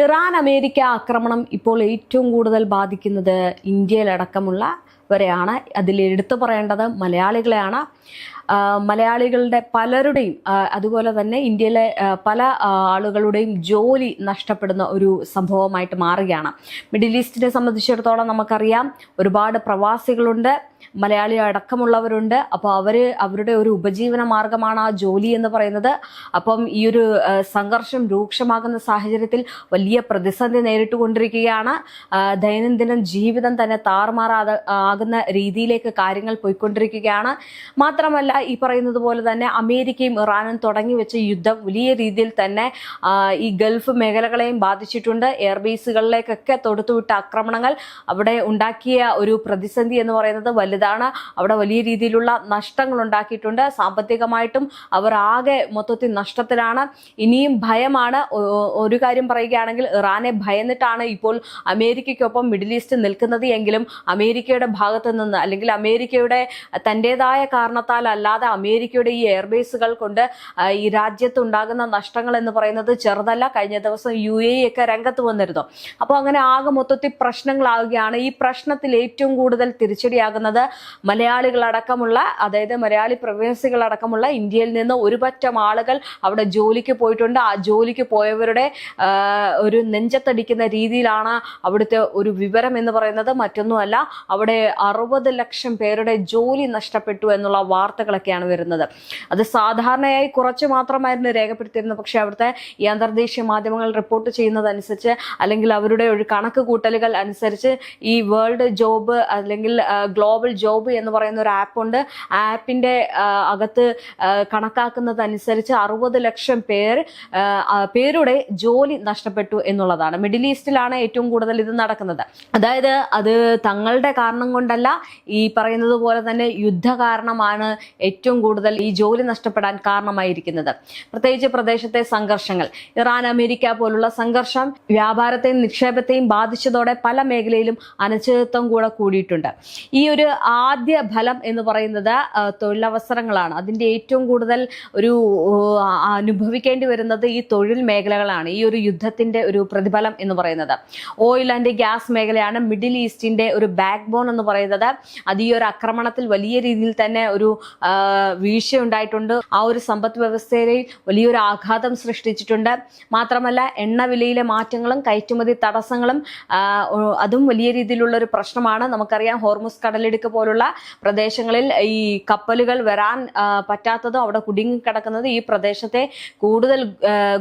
Iran America ആക്രമണം ഇപ്പോൾ ഏറ്റവും കൂടുതൽ ബാധിക്കുന്നത് ഇന്ത്യയിലടക്കമുള്ളവരെയാണ്. അതിൽ എടുത്തു പറയേണ്ടത് മലയാളികളെയാണ്. മലയാളികളുടെ പലരുടെയും അതുപോലെ തന്നെ ഇന്ത്യയിലെ പല ആളുകളുടെയും ജോലി നഷ്ടപ്പെടുന്ന ഒരു സംഭവമായിട്ട് മാറുകയാണ്. മിഡിൽ ഈസ്റ്റിനെ സംബന്ധിച്ചിടത്തോളം നമുക്കറിയാം, ഒരുപാട് പ്രവാസികളുണ്ട്, മലയാളി അടക്കമുള്ളവരുണ്ട്. അപ്പോൾ അവരുടെ ഒരു ഉപജീവന മാർഗമാണ് ആ ജോലി എന്ന് പറയുന്നത്. അപ്പം ഈ ഒരു സംഘർഷം രൂക്ഷമാകുന്ന സാഹചര്യത്തിൽ വലിയ പ്രതിസന്ധി നേരിട്ടുകൊണ്ടിരിക്കുകയാണ്. ദൈനംദിനം ജീവിതം തന്നെ ആകുന്ന രീതിയിലേക്ക് കാര്യങ്ങൾ പോയിക്കൊണ്ടിരിക്കുകയാണ്. മാത്രമല്ല, ഈ പറയുന്നത് പോലെ തന്നെ അമേരിക്കയും ഇറാനും തുടങ്ങി വെച്ച യുദ്ധം വലിയ രീതിയിൽ തന്നെ ഈ ഗൾഫ് മേഖലകളെയും ബാധിച്ചിട്ടുണ്ട്. എയർബേസുകളിലേക്കൊക്കെ തൊടുത്തുവിട്ട ആക്രമണങ്ങൾ അവിടെ ഉണ്ടാക്കിയ ഒരു പ്രതിസന്ധി എന്ന് പറയുന്നത് വലുതാണ്. അവിടെ വലിയ രീതിയിലുള്ള നഷ്ടങ്ങൾ ഉണ്ടാക്കിയിട്ടുണ്ട്. സാമ്പത്തികമായിട്ടും അവർ ആകെ മൊത്തത്തിൽ നഷ്ടത്തിലാണ്. ഇനിയും ഭയമാണ്. ഒരു കാര്യം പറയുകയാണെങ്കിൽ, ഇറാനെ ഭയന്നിട്ടാണ് ഇപ്പോൾ അമേരിക്കയ്ക്കൊപ്പം മിഡിൽ ഈസ്റ്റ് നിൽക്കുന്നത് എങ്കിലും അമേരിക്കയുടെ ഭാഗത്ത് നിന്ന്, അല്ലെങ്കിൽ അമേരിക്കയുടെ തൻ്റെതായ കാരണത്താൽ അല്ലാതെ അമേരിക്കയുടെ ഈ എയർബേസുകൾ കൊണ്ട് ഈ രാജ്യത്ത് ഉണ്ടാകുന്ന നഷ്ടങ്ങൾ എന്ന് പറയുന്നത് ചെറുതല്ല. കഴിഞ്ഞ ദിവസം UAE ഒക്കെ രംഗത്ത് വന്നിരുന്നു. അപ്പോൾ അങ്ങനെ ആകെ മൊത്തത്തിൽ പ്രശ്നങ്ങളാവുകയാണ്. ഈ പ്രശ്നത്തിൽ ഏറ്റവും കൂടുതൽ തിരിച്ചടിയാകുന്നത് മലയാളികളടക്കമുള്ള, അതായത് മലയാളി പ്രവാസികളടക്കമുള്ള ഇന്ത്യയിൽ നിന്ന് ഒരുപറ്റം ആളുകൾ അവിടെ ജോലിക്ക് പോയിട്ടുണ്ട്. ആ ജോലിക്ക് പോയവരുടെ ഒരു നെഞ്ചത്തടിക്കുന്ന രീതിയിലാണ് അവിടുത്തെ ഒരു വിവരം എന്ന് പറയുന്നത്. മറ്റൊന്നുമല്ല, അവിടെ 60 ലക്ഷം പേരുടെ ജോലി നഷ്ടപ്പെട്ടു എന്നുള്ള വാർത്തകളൊക്കെയാണ് വരുന്നത്. അത് സാധാരണയായി കുറച്ച് മാത്രമായിരുന്നു രേഖപ്പെടുത്തിയിരുന്നത്. പക്ഷെ അവിടുത്തെ ഈ അന്തർദേശീയ മാധ്യമങ്ങൾ റിപ്പോർട്ട് ചെയ്യുന്നതനുസരിച്ച്, അല്ലെങ്കിൽ അവരുടെ ഒരു കണക്ക് കൂട്ടലുകൾ അനുസരിച്ച്, ഈ വേൾഡ് ജോബ് അല്ലെങ്കിൽ ഗ്ലോബൽ ജോബ് എന്ന് പറയുന്ന ഒരു ആപ്പുണ്ട്. ആ ആപ്പിന്റെ അകത്ത് കണക്കാക്കുന്നതനുസരിച്ച് 60 ലക്ഷം പേരുടെ ജോലി നഷ്ടപ്പെട്ടു എന്നുള്ളതാണ്. മിഡിൽ ഈസ്റ്റിലാണ് ഏറ്റവും കൂടുതൽ ഇത് നടക്കുന്നത്. അതായത് അത് തങ്ങളുടെ കാരണം കൊണ്ടല്ല, ഈ പറയുന്നത് പോലെ തന്നെ യുദ്ധ കാരണമാണ് ഏറ്റവും കൂടുതൽ ഈ ജോലി നഷ്ടപ്പെടാൻ കാരണമായിരിക്കുന്നത്. പ്രത്യേകിച്ച് പ്രദേശത്തെ സംഘർഷങ്ങൾ, ഇറാൻ അമേരിക്ക പോലുള്ള സംഘർഷം വ്യാപാരത്തെയും നിക്ഷേപത്തെയും ബാധിച്ചതോടെ പല മേഖലയിലും അനിശ്ചിതത്വം കൂടിയിട്ടുണ്ട്. ഈ ഒരു ആദ്യ ഫലം എന്ന് പറയുന്നത് തൊഴിലവസരങ്ങളാണ്. അതിന്റെ ഏറ്റവും കൂടുതൽ ഒരു അനുഭവിക്കേണ്ടി വരുന്നത് ഈ തൊഴിൽ മേഖലകളാണ്. ഈ ഒരു യുദ്ധത്തിന്റെ ഒരു പ്രതിഫലം എന്ന് പറയുന്നത് ഓയിൽ ആൻഡ് ഗ്യാസ് മേഖലയാണ്. മിഡിൽ ഈസ്റ്റിന്റെ ഒരു ബാക്ക് ബോൺ എന്ന് പറയുന്നത് അത് ഈ ഒരു ആക്രമണത്തിൽ വലിയ രീതിയിൽ തന്നെ ഒരു വീഴ്ച ഉണ്ടായിട്ടുണ്ട്. ആ ഒരു സമ്പദ് വ്യവസ്ഥയിൽ വലിയൊരു ആഘാതം സൃഷ്ടിച്ചിട്ടുണ്ട്. മാത്രമല്ല, എണ്ണവിലയിലെ മാറ്റങ്ങളും കയറ്റുമതി തടസ്സങ്ങളും അതും വലിയ രീതിയിലുള്ള ഒരു പ്രശ്നമാണ്. നമുക്കറിയാം, ഹോർമുസ് കടലിടുക്ക് പോലുള്ള പ്രദേശങ്ങളിൽ ഈ കപ്പലുകൾ വരാൻ പറ്റാത്തതും അവിടെ കുടുങ്ങിക്കിടക്കുന്നത് ഈ പ്രദേശത്തെ കൂടുതൽ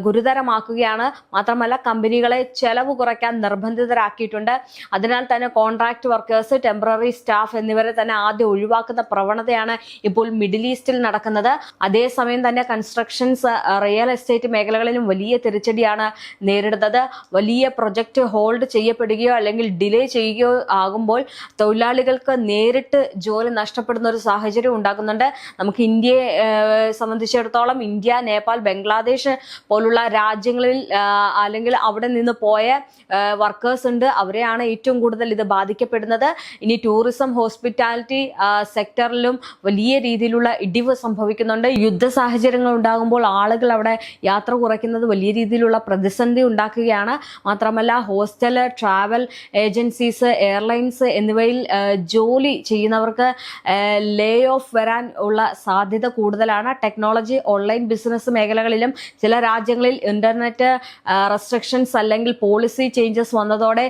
ഗുരുതരമാക്കുകയാണ്. മാത്രമല്ല, കമ്പനികളെ ചെലവ് കുറയ്ക്കാൻ നിർബന്ധിതരാക്കിയിട്ടുണ്ട്. അതിനാൽ തന്നെ കോൺട്രാക്ട് വർക്കേഴ്സ്, ടെമ്പററി സ്റ്റാഫ് എന്നിവരെ തന്നെ ആദ്യം ഒഴിവാക്കുന്ന പ്രവണതയാണ് ഇപ്പോൾ മിഡിൽ ഈസ്റ്റിൽ നടക്കുന്നത്. അതേസമയം തന്നെ കൺസ്ട്രക്ഷൻസ്, റിയൽ എസ്റ്റേറ്റ് മേഖലകളിലും വലിയ തിരിച്ചടിയാണ് നേരിടുന്നത്. വലിയ പ്രൊജക്ട് ഹോൾഡ് ചെയ്യപ്പെടുകയോ അല്ലെങ്കിൽ ഡിലേ ചെയ്യുകയോ ആകുമ്പോൾ തൊഴിലാളികൾക്ക് നേരിട്ട് ജോലി നഷ്ടപ്പെടുന്ന ഒരു സാഹചര്യം ഉണ്ടാകുന്നുണ്ട്. നമുക്ക് ഇന്ത്യയെ സംബന്ധിച്ചിടത്തോളം ഇന്ത്യ, നേപ്പാൾ, ബംഗ്ലാദേശ് പോലുള്ള രാജ്യങ്ങളിൽ അല്ലെങ്കിൽ അവിടെ നിന്ന് പോയ വർക്കേഴ്സ് ഉണ്ട്. അവരെയാണ് ഏറ്റവും കൂടുതൽ ഇത് ബാധിക്കപ്പെടുന്നത്. ഇനി ടൂറിസം, ഹോസ്പിറ്റാലിറ്റി സെക്ടറിലും വലിയ രീതിയിലുള്ള ഇടിവ് സംഭവിക്കുന്നുണ്ട്. യുദ്ധ സാഹചര്യങ്ങൾ ഉണ്ടാകുമ്പോൾ ആളുകൾ അവിടെ യാത്ര കുറയ്ക്കുന്നത് വലിയ രീതിയിലുള്ള പ്രതിസന്ധി ഉണ്ടാക്കുകയാണ്. മാത്രമല്ല, ഹോസ്റ്റൽ, ട്രാവൽ ഏജൻസീസ്, എയർലൈൻസ് എന്നിവയിൽ ജോലി ചെയ്യുന്നവർക്ക് ലേ ഓഫ് വരാൻ ഉള്ള സാധ്യത കൂടുതലാണ്. ടെക്നോളജി, ഓൺലൈൻ ബിസിനസ് മേഖലകളിലും ചില രാജ്യങ്ങളിൽ ഇന്റർനെറ്റ് റെസ്ട്രിക്ഷൻസ് അല്ലെങ്കിൽ പോളിസി ചേഞ്ചസ് വന്നതോടെ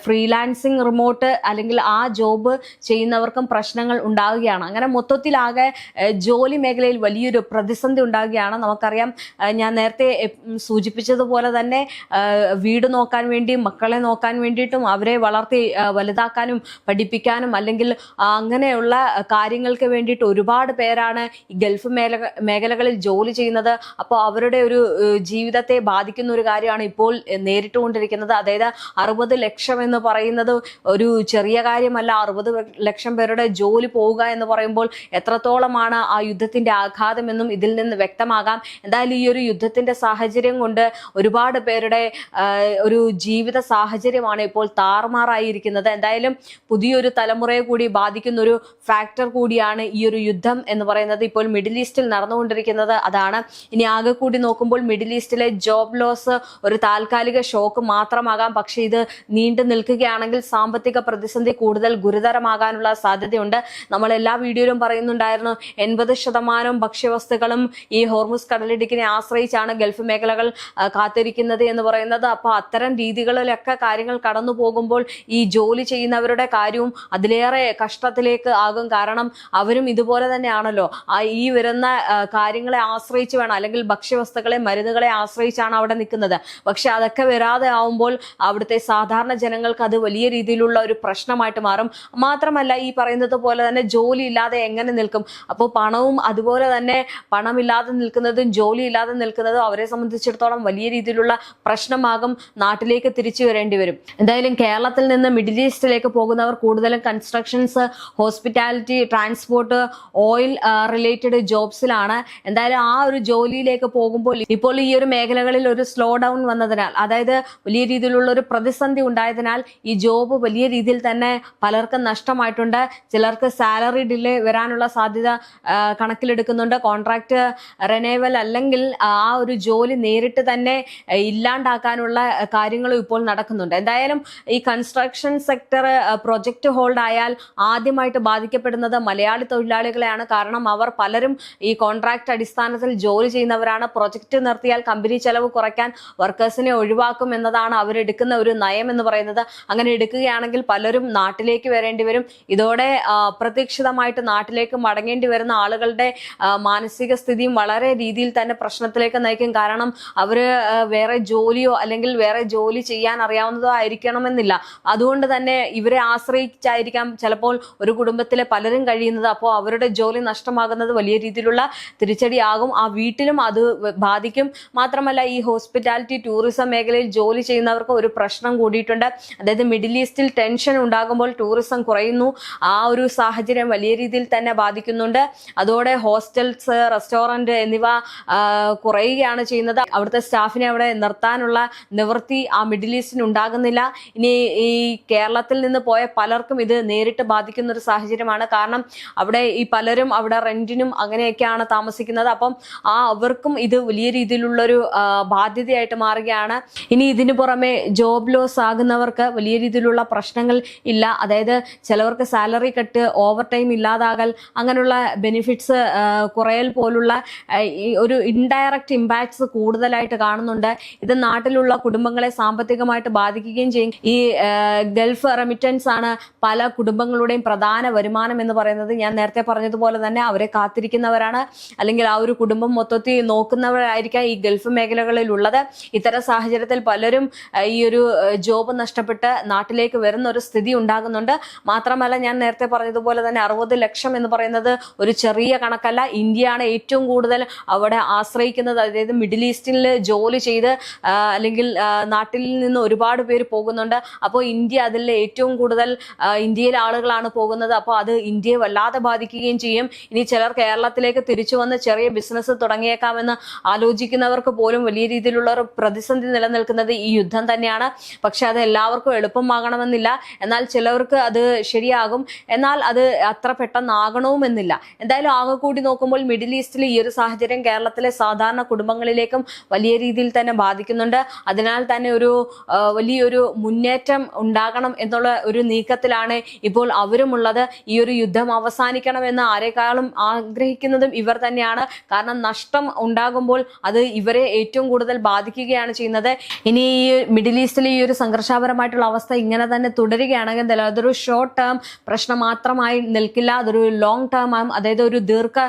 ഫ്രീലാൻസിങ്, റിമോട്ട് അല്ലെങ്കിൽ ആ ജോബ് ചെയ്യുന്നവർക്കും പ്രശ്നങ്ങൾ ഉണ്ടാവുകയാണ്. അങ്ങനെ മൊത്തത്തിലാകെ ജോലി മേഖലയിൽ വലിയൊരു പ്രതിസന്ധി ഉണ്ടാവുകയാണ്. നമുക്കറിയാം, ഞാൻ നേരത്തെ സൂചിപ്പിച്ചതുപോലെ തന്നെ വീട് നോക്കാൻ വേണ്ടിയും മക്കളെ നോക്കാൻ വേണ്ടിയിട്ടും അവരെ വളർത്തി വലുതാക്കാനും പഠിപ്പിക്കാനും അല്ലെങ്കിൽ അങ്ങനെയുള്ള കാര്യങ്ങൾക്ക് വേണ്ടിയിട്ട് ഒരുപാട് പേരാണ് ഈ ഗൾഫ് മേഖലകളിൽ ജോലി ചെയ്യുന്നത്. അപ്പോൾ അവരുടെ ഒരു ജീവിതത്തെ ബാധിക്കുന്ന ഒരു കാര്യമാണ് ഇപ്പോൾ നേരിട്ടുകൊണ്ടിരിക്കുന്നത്. അതായത് 60 ലക്ഷം എന്ന് പറയുന്നത് ഒരു ചെറിയ കാര്യമല്ല. 60 ലക്ഷം പേരുടെ ജോലി പോവുക എന്ന് പറയുമ്പോൾ എത്രത്തോളം എത്രത്തോളമാണ് ആ യുദ്ധത്തിന്റെ ആഘാതമെന്നും ഇതിൽ നിന്ന് വ്യക്തമാകാം. എന്തായാലും ഈ ഒരു യുദ്ധത്തിന്റെ സാഹചര്യം കൊണ്ട് ഒരുപാട് പേരുടെ ഒരു ജീവിത സാഹചര്യമാണ് ഇപ്പോൾ താറുമാറായിരിക്കുന്നത്. എന്തായാലും പുതിയൊരു തലമുറയെ കൂടി ബാധിക്കുന്ന ഒരു ഫാക്ടർ കൂടിയാണ് ഈ ഒരു യുദ്ധം എന്ന് പറയുന്നത്. ഇപ്പോൾ മിഡിൽ ഈസ്റ്റിൽ നടന്നുകൊണ്ടിരിക്കുന്നത് അതാണ്. ഇനി ആകെ കൂടി നോക്കുമ്പോൾ മിഡിൽ ഈസ്റ്റിലെ ജോബ് ലോസ് ഒരു താൽക്കാലിക ഷോക്ക് മാത്രമാകാം. പക്ഷെ ഇത് നീണ്ടു നിൽക്കുകയാണെങ്കിൽ സാമ്പത്തിക പ്രതിസന്ധി കൂടുതൽ ഗുരുതരമാകാനുള്ള സാധ്യതയുണ്ട്. നമ്മൾ എല്ലാ വീഡിയോയിലും പറയുന്നുണ്ടായിരുന്നു 80% ഭക്ഷ്യവസ്തുക്കളും ഈ ഹോർമുസ് കടലിടുക്കിനെ ആശ്രയിച്ചാണ് ഗൾഫ് മേഖലകൾ കാത്തിരിക്കുന്നത് എന്ന് പറയുന്നത്. അപ്പോൾ അത്തരം രീതികളിലൊക്കെ കാര്യങ്ങൾ കടന്നു പോകുമ്പോൾ ഈ ജോലി ചെയ്യുന്നവരുടെ കാര്യവും അതിലേറെ കഷ്ടത്തിലേക്ക് ആകും. കാരണം അവരും ഇതുപോലെ തന്നെയാണല്ലോ, ഈ വരുന്ന കാര്യങ്ങളെ ആശ്രയിച്ച് വേണം, അല്ലെങ്കിൽ ഭക്ഷ്യവസ്തുക്കളെ മരുന്നുകളെ ആശ്രയിച്ചാണ് അവിടെ നിൽക്കുന്നത്. പക്ഷെ അതൊക്കെ വരാതെ ആവുമ്പോൾ അവിടുത്തെ സാധാരണ ജനങ്ങൾക്ക് അത് വലിയ രീതിയിലുള്ള ഒരു പ്രശ്നമായിട്ട് മാറും. മാത്രമല്ല ഈ പറയുന്നത് പോലെ തന്നെ ജോലി ഇല്ലാതെ എങ്ങനെ നിൽക്കും? അപ്പോൾ പണവും അതുപോലെ തന്നെ പണമില്ലാതെ നിൽക്കുന്നതും ജോലി ഇല്ലാതെ നിൽക്കുന്നതും അവരെ സംബന്ധിച്ചിടത്തോളം വലിയ രീതിയിലുള്ള പ്രശ്നമാകും. നാട്ടിലേക്ക് തിരിച്ചു വരേണ്ടി വരും. എന്തായാലും കേരളത്തിൽ നിന്ന് മിഡിൽ ഈസ്റ്റിലേക്ക് പോകുന്നവർ കൂടുതലും constructions, hospitality, transport, oil related ജോബ്സിലാണ്. എന്തായാലും ആ ഒരു ജോലിയിലേക്ക് പോകുമ്പോൾ ഇപ്പോൾ ഈ ഒരു മേഖലകളിൽ ഒരു സ്ലോ ഡൗൺ വന്നതിനാൽ, അതായത് വലിയ രീതിയിലുള്ള ഒരു പ്രതിസന്ധി ഉണ്ടായതിനാൽ ഈ ജോബ് വലിയ രീതിയിൽ തന്നെ പലർക്കും നഷ്ടമായിട്ടുണ്ട്. ചിലർക്ക് സാലറി ഡിലേ വരാനുള്ള സാധ്യത കണക്കിലെടുക്കുന്നുണ്ട്. കോൺട്രാക്ട് റിനേവൽ അല്ലെങ്കിൽ ആ ഒരു ജോലി നേരിട്ട് തന്നെ ഇല്ലാണ്ടാക്കാനുള്ള കാര്യങ്ങളും ഇപ്പോൾ നടക്കുന്നുണ്ട്. എന്തായാലും ഈ കൺസ്ട്രക്ഷൻ സെക്ടർ പ്രൊജക്ട് ഹോൾഡ് ആയാൽ ആദ്യമായിട്ട് ബാധിക്കപ്പെടുന്നത് മലയാളി തൊഴിലാളികളെയാണ്. കാരണം അവർ പലരും ഈ കോൺട്രാക്ട് അടിസ്ഥാനത്തിൽ ജോലി ചെയ്യുന്നവരാണ്. പ്രൊജക്ട് നിർത്തിയാൽ കമ്പനി ചെലവ് കുറയ്ക്കാൻ വർക്കേഴ്സിനെ ഒഴിവാക്കും എന്നതാണ് അവരെടുക്കുന്ന ഒരു നയം എന്ന് പറയുന്നത്. അങ്ങനെ എടുക്കുകയാണെങ്കിൽ പലരും നാട്ടിലേക്ക് വരേണ്ടി വരും. ഇതോടെ അപ്രതീക്ഷിതമായിട്ട് നാട്ടിലേക്ക് മടങ്ങേണ്ടി വരുന്ന ആളുകളുടെ മാനസിക സ്ഥിതിയും വളരെ രീതിയിൽ തന്നെ പ്രശ്നത്തിലേക്ക് നയിക്കും. കാരണം അവര് വേറെ ജോലിയോ അല്ലെങ്കിൽ വേറെ ജോലി ചെയ്യാൻ അറിയാവുന്നതോ ആയിരിക്കണമെന്നില്ല. അതുകൊണ്ട് തന്നെ ഇവരെ ആശ്രയിച്ചായിരിക്കാം ചിലപ്പോൾ ഒരു കുടുംബത്തിലെ പലരും കഴിയുന്നത്. അപ്പോൾ അവരുടെ ജോലി നഷ്ടമാകുന്നത് വലിയ രീതിയിലുള്ള തിരിച്ചടിയാകും. ആ വീട്ടിലും അത് ബാധിക്കും. മാത്രമല്ല ഈ ഹോസ്പിറ്റാലിറ്റി, ടൂറിസം മേഖലയിൽ ജോലി ചെയ്യുന്നവർക്ക് ഒരു പ്രശ്നം കൂടിയിട്ടുണ്ട്. അതായത് മിഡിൽ ഈസ്റ്റിൽ ടെൻഷൻ ഉണ്ടാകുമ്പോൾ ടൂറിസം കുറയുന്നു. ആ ഒരു സാഹചര്യം വലിയ രീതിയിൽ തന്നെ ബാധിക്കുന്നുണ്ട്. അതോടെ ഹോസ്റ്റൽസ്, റെസ്റ്റോറന്റ് എന്നിവ കുറയുകയാണ് ചെയ്യുന്നത്. അവിടുത്തെ സ്റ്റാഫിനെ അവിടെ നിർത്താനുള്ള നിവൃത്തി ആ മിഡിൽ ഈസ്റ്റിന് ഉണ്ടാകുന്നില്ല. ഇനി ഈ കേരളത്തിൽ നിന്ന് പോയ പലർക്കും ഇത് നേരിട്ട് ബാധിക്കുന്ന ഒരു സാഹചര്യമാണ്. കാരണം അവിടെ ഈ പലരും അവിടെ റെന്റിനും അങ്ങനെയൊക്കെയാണ് താമസിക്കുന്നത്. അപ്പം അവർക്കും ഇത് വലിയ രീതിയിലുള്ളൊരു ബാധ്യതയായിട്ട് മാറുകയാണ്. ഇനി ഇതിനു പുറമെ ജോബ് ലോസ് ആകുന്നവർക്ക് വലിയ രീതിയിലുള്ള പ്രശ്നങ്ങൾ ഇല്ല. അതായത് ചിലവർക്ക് സാലറി കട്ട്, ഓവർ ടൈം ഇല്ലാതാകൽ, അങ്ങനെയുള്ള ബെനിഫിറ്റ്സ് കുറയൽ പോലുള്ള ഒരു ഇൻഡയറക്റ്റ് ഇമ്പാക്ട്സ് കൂടുതലായിട്ട് കാണുന്നുണ്ട്. ഇത് നാട്ടിലുള്ള കുടുംബങ്ങളെ സാമ്പത്തികമായിട്ട് ബാധിക്കുകയും ചെയ്യും. ഈ ഗൾഫ് റെമിറ്റൻസ് ആണ് പല കുടുംബങ്ങളുടെയും പ്രധാന വരുമാനം എന്ന് പറയുന്നത്. ഞാൻ നേരത്തെ പറഞ്ഞതുപോലെ തന്നെ അവരെ കാത്തിരിക്കുന്നവരാണ്, അല്ലെങ്കിൽ ആ ഒരു കുടുംബം മൊത്തത്തിൽ നോക്കുന്നവരായിരിക്കാം ഈ ഗൾഫ് മേഖലകളിൽ ഉള്ളത്. ഇത്തരം സാഹചര്യത്തിൽ പലരും ഈ ഒരു ജോബ് നഷ്ടപ്പെട്ട് നാട്ടിലേക്ക് വരുന്ന ഒരു സ്ഥിതി ഉണ്ടാകുന്നുണ്ട്. മാത്രമല്ല ഞാൻ നേരത്തെ പറഞ്ഞതുപോലെ തന്നെ 60 ലക്ഷം എന്ന് പറയുന്നത് ഒരു ചെറിയ കണക്കല്ല. ഇന്ത്യയാണ് ഏറ്റവും കൂടുതൽ അവിടെ ആശ്രയിക്കുന്നത്. അതായത് മിഡിൽ ഈസ്റ്റിൽ ജോലി ചെയ്ത് അല്ലെങ്കിൽ നാട്ടിൽ നിന്ന് ഒരുപാട് പേര് പോകുന്നുണ്ട്. അപ്പോൾ ഇന്ത്യ അതിൽ ഏറ്റവും കൂടുതൽ ഇന്ത്യയിലെ ആളുകളാണ് പോകുന്നത്. അപ്പോൾ അത് ഇന്ത്യയെ വല്ലാതെ ബാധിക്കുകയും ചെയ്യും. ഇനി ചിലർ കേരളത്തിലേക്ക് തിരിച്ചു വന്ന് ചെറിയ ബിസിനസ് തുടങ്ങിയേക്കാമെന്ന് ആലോചിക്കുന്നവർക്ക് പോലും വലിയ രീതിയിലുള്ള ഒരു പ്രതിസന്ധി നിലനിൽക്കുന്നത് ഈ യുദ്ധം തന്നെയാണ്. പക്ഷെ അത് എല്ലാവർക്കും എളുപ്പമാകണമെന്നില്ല. എന്നാൽ ചിലവർക്ക് അത് ശരിയാകും, എന്നാൽ അത് അത്ര പെട്ടെന്നാകണമെന്നില്ല. എന്തായാലും ആകെ കൂടി നോക്കുമ്പോൾ മിഡിൽ ഈസ്റ്റിൽ ഈ ഒരു സാഹചര്യം കേരളത്തിലെ സാധാരണ കുടുംബങ്ങളിലേക്കും വലിയ രീതിയിൽ തന്നെ ബാധിക്കുന്നുണ്ട്. അതിനാൽ തന്നെ ഒരു വലിയൊരു മുന്നേറ്റം ഉണ്ടാകണം എന്നുള്ള ഒരു നീക്കത്തിലാണ് ഇപ്പോൾ അവരുമുള്ളത്. ഈ ഒരു യുദ്ധം അവസാനിക്കണമെന്ന് ആരെക്കാളും ആഗ്രഹിക്കുന്നതും ഇവർ തന്നെയാണ്. കാരണം നഷ്ടം ഉണ്ടാകുമ്പോൾ അത് ഇവരെ ഏറ്റവും കൂടുതൽ ബാധിക്കുകയാണ് ചെയ്യുന്നത്. ഇനി ഈ മിഡിൽ ഈസ്റ്റിലെ ഈ ഒരു സംഘർഷാപരമായിട്ടുള്ള അവസ്ഥ ഇങ്ങനെ തന്നെ തുടരുകയാണെങ്കിൽ അതൊരു ഷോർട്ട് ടേം പ്രശ്നം മാത്രമായി നിൽക്കില്ല, അതൊരു ലോങ് ടേം ആകും. അതായത് ഒരു ദീർഘ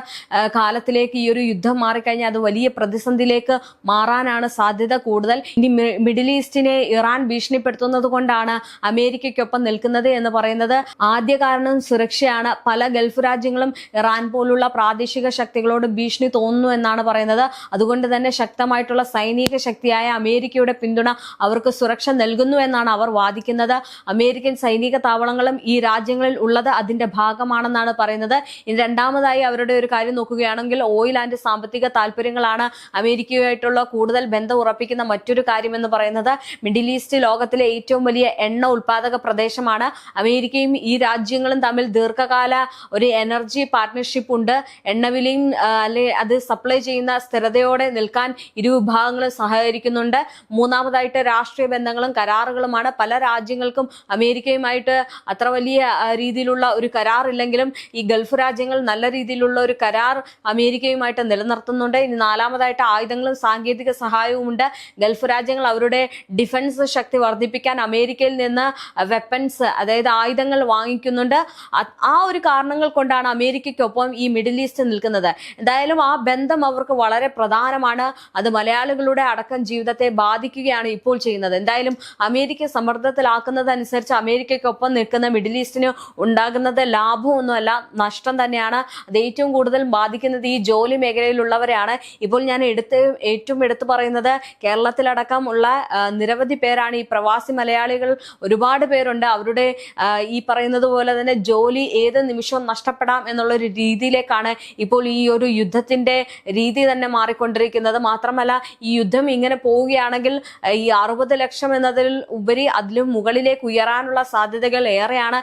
കാലത്തിലേക്ക് ഈ ഒരു യുദ്ധം മാറിക്കഴിഞ്ഞാൽ അത് വലിയ പ്രതിസന്ധിയിലേക്ക് മാറാനാണ് സാധ്യത കൂടുതൽ. ഇനി മിഡിൽ ഈസ്റ്റിനെ ഇറാൻ ഭീഷണിപ്പെടുത്തുന്നത് കൊണ്ടാണ് അമേരിക്കയ്ക്കൊപ്പം നിൽക്കുന്നത് എന്ന് പറയുന്നത്. ആദ്യ കാരണം സുരക്ഷയാണ്. പല ഗൾഫ് രാജ്യങ്ങളും ഇറാൻ പോലുള്ള പ്രാദേശിക ശക്തികളോട് ഭീഷണി തോന്നുന്നു എന്നാണ് പറയുന്നത്. അതുകൊണ്ട് തന്നെ ശക്തമായിട്ടുള്ള സൈനിക ശക്തിയായ അമേരിക്കയുടെ പിന്തുണ അവർക്ക് സുരക്ഷ നൽകുന്നു എന്നാണ് അവർ വാദിക്കുന്നത്. അമേരിക്കൻ സൈനിക താവളങ്ങളും ഈ രാജ്യങ്ങളിൽ ഉള്ളത് അതിന്റെ ഭാഗമാണെന്നാണ് പറയുന്നത്. ഇനി രണ്ടാമതായി അവരുടെ ഒരു കാര്യം നോക്കുകയാണെങ്കിൽ ഓയിൽ ആൻഡ് സാമ്പത്തിക താല്പര്യങ്ങളാണ് അമേരിക്കയുമായിട്ടുള്ള കൂടുതൽ ബന്ധം ഉറപ്പിക്കുന്ന മറ്റൊരു കാര്യം എന്ന് പറയുന്നത്. മിഡിൽ ഈസ്റ്റ് ലോകത്തിലെ ഏറ്റവും വലിയ എണ്ണ ഉൽപാദക പ്രദേശമാണ്. അമേരിക്കയും ഈ രാജ്യങ്ങളും തമ്മിൽ ദീർഘകാല ഒരു എനർജി പാർട്ട്ണർഷിപ്പ് ഉണ്ട്. എണ്ണവിലയും അല്ലെ അത് സപ്ലൈ ചെയ്യുന്ന സ്ഥിരതയോടെ നിൽക്കാൻ ഇരു വിഭാഗങ്ങളും സഹകരിക്കുന്നുണ്ട്. മൂന്നാമതായിട്ട് രാഷ്ട്രീയ ബന്ധങ്ങളും കരാറുകളുമാണ്. പല രാജ്യങ്ങൾക്കും അമേരിക്കയുമായിട്ട് അത്ര വലിയ രീതിയിലുള്ള ഒരു കരാറില്ലെങ്കിലും ഈ ഗൾഫ് രാജ്യങ്ങൾ നല്ല രീതിയിലുള്ള ഒരു കരാർ അമേരിക്കയുമായിട്ട് നിലനിർത്തുന്നുണ്ട്. ഇനി നാലാമതായിട്ട് ആയുധങ്ങളും സാങ്കേതിക സഹായവും ഉണ്ട്. ഗൾഫ് രാജ്യങ്ങൾ അവരുടെ ഡിഫൻസ് ശക്തി വർദ്ധിപ്പിക്കാൻ അമേരിക്കയിൽ നിന്ന് വെപ്പൺസ്, അതായത് ആയുധങ്ങൾ വാങ്ങിക്കുന്നുണ്ട്. ആ ഒരു കാരണങ്ങൾ കൊണ്ടാണ് അമേരിക്കയ്ക്കൊപ്പം ഈ മിഡിൽ ഈസ്റ്റ് നിൽക്കുന്നത്. എന്തായാലും ആ ബന്ധം അവർക്ക് വളരെ പ്രധാനമാണ്. അത് മലയാളികളുടെ അടക്കം ജീവിതത്തെ ബാധിക്കുകയാണ് ഇപ്പോൾ ചെയ്യുന്നത്. എന്തായാലും അമേരിക്ക സമ്മർദ്ദത്തിലാക്കുന്നതനുസരിച്ച് അമേരിക്കയ്ക്കൊപ്പം നിൽക്കുന്ന മിഡിൽ ഈസ്റ്റിന് ഉണ്ടാകുന്നത് ലാഭമൊന്നുമല്ല, നഷ്ടം തന്നെയാണ്. അത് ഏറ്റവും കൂടുതൽ ബാധിക്കുന്നത് ഈ ജോലി മേഖലയിലുള്ളവരെയാണ്. ഇപ്പോൾ ഞാൻ ഏറ്റവും എടുത്തു പറയുന്നത് കേരളത്തിലടക്കം ഉള്ള നിരവധി പേരാണ്. ഈ പ്രവാസി മലയാളികൾ ഒരുപാട് പേരുണ്ട്. അവരുടെ ഈ പറയുന്നത് പോലെ തന്നെ ജോലി ഏത് നിമിഷവും നഷ്ടപ്പെടാം എന്നുള്ളൊരു രീതിയിലേക്കാണ് ഇപ്പോൾ ഈ ഒരു യുദ്ധത്തിന്റെ രീതി തന്നെ മാറിക്കൊണ്ടിരിക്കുന്നത്. മാത്രമല്ല ഈ യുദ്ധം ഇങ്ങനെ പോവുകയാണെങ്കിൽ ഈ 60 ലക്ഷം എന്നതിൽ ഉപരി അതിലും മുകളിലേക്ക് ഉയരാനുള്ള സാധ്യതകൾ ഏറെയാണ്.